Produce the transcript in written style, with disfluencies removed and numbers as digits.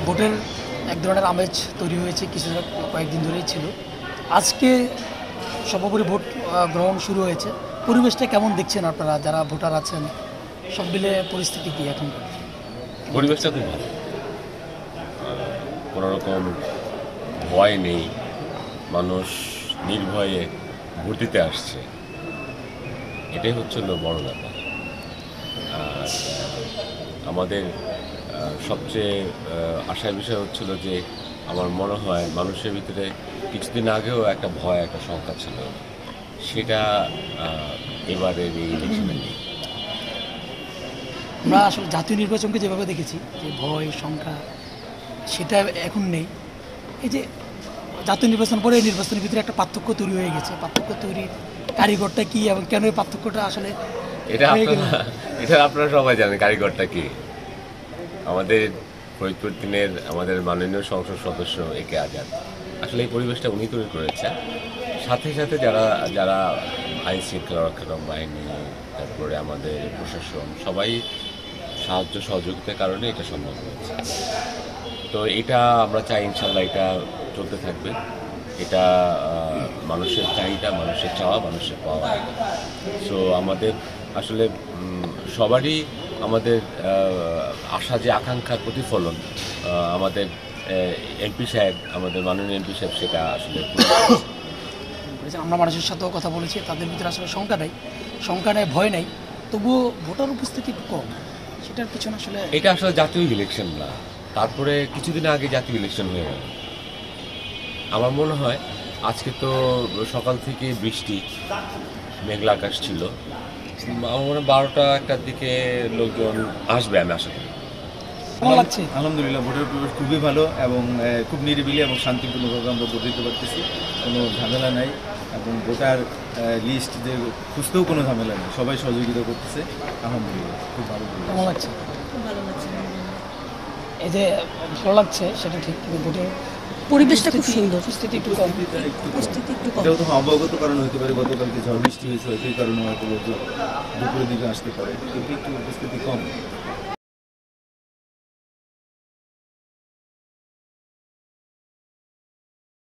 ভোটের এক ধরনের আমেজ তৈরি হয়েছে কয়েকদিন ধরেই ছিল। আজকে সর্বোপরি ভোট গ্রহণ শুরু হয়েছে। পরিবেশটা কেমন দেখছেন আপনারা যারা ভোটার আছেন? সব মিলে পরিস্থিতি কি এখন? পরিবেশটা খুব ভালো, কোনো রকম ভয় নেই, মানুষ নির্ভয়ে ভোট দিতে আসছে, এটাই হচ্ছিল বড় ব্যাপার। আর আমাদের সবচেয়ে আশার বিষয় হচ্ছিল যে আমার মনে হয় মানুষের ভিতরে কিছুদিন আগেও একটা ভয়, একটা শঙ্কা ছিল, সেটা এবারের এই ইলেকশনে নেই। আমরা আসলে জাতীয় নির্বাচনকে যেভাবে দেখেছি যে ভয় শঙ্কা, সেটা এখন নেই। এই যে জাতীয় নির্বাচন পরে এই নির্বাচনের ভিতরে একটা পার্থক্য তৈরি হয়ে গেছে। পার্থক্য তৈরির কারিগরটা কি এবং কেন এই পার্থক্যটা আসলে এটা আপনারা সবাই জানেন কারিগরটা কি। আমাদের ফরিদপুর দিনের আমাদের মাননীয় সংসদ সদস্য একে আজাদ, আসলে এই পরিবেশটা উনি তৈরি করেছে। সাথে সাথে যারা যারা আইন শৃঙ্খলা রক্ষাকারী বাহিনী, তারপরে আমাদের প্রশাসন, সবাই সাহায্য সহযোগিতার কারণে এটা সম্ভব হয়েছে। তো এটা আমরা চাই ইনশাল্লাহ এটা চলতে থাকবে। এটা মানুষের চাহিদা, মানুষের চাওয়া, মানুষের পাওয়া। সো আমাদের আসলে সবারই আমাদের আশা যে আকাঙ্ক্ষার প্রতিফলন আমাদের এমপি সাহেব, আমাদের মাননীয় এমপি সাহেব, সেটা আসলে আমরা মানুষের সাথেও কথা বলেছি, তাদের ভিতরে আসলে শঙ্কা নেই, ভয় নেই, তবুও ভোটার উপস্থিতি কম। সেটার পিছনে আসলে এটা আসলে জাতীয় ইলেকশন না, তারপরে কিছুদিন আগে জাতীয় ইলেকশন হয়ে গেল। আমার মনে হয় আজকে তো সকাল থেকে বৃষ্টি, মেঘলা আকাশ ছিল। আমার মনে হয় 12টা-1টার দিকে লোকজন আসবে, আমি আশা করি। ভালো লাগছে। আলহামদুলিল্লাহ, ভোটের পরিবেশ খুবই ভালো এবং খুব নিরিবিলি এবং শান্তিপূর্ণভাবে আমরা ভোট দিতে পারতেছি। কোনো ঝামেলা নাই এবং ভোটার লিস্ট যে খুঁজতেও কোনো ঝামেলা নেই, সবাই সহযোগিতা করতেছে। আলহামদুলিল্লাহ, খুব ভালো। কেমন লাগছে? খুব ভালো লাগছে। এই যে ভালো লাগছে সেটা ঠিক, কিন্তু ভোটের পরিবেশটা খুব সুন্দর, উপস্থিতি একটু কম। উপস্থিতি একটু কম। এটাও তো অবগত কারণ হতে পারে, গতকালকে ঝড় বৃষ্টি হয়েছে, হয়তো এই কারণে হয়তো লোকজন দুপুরের দিকে আসতে পারে, কিন্তু একটু উপস্থিতি কম।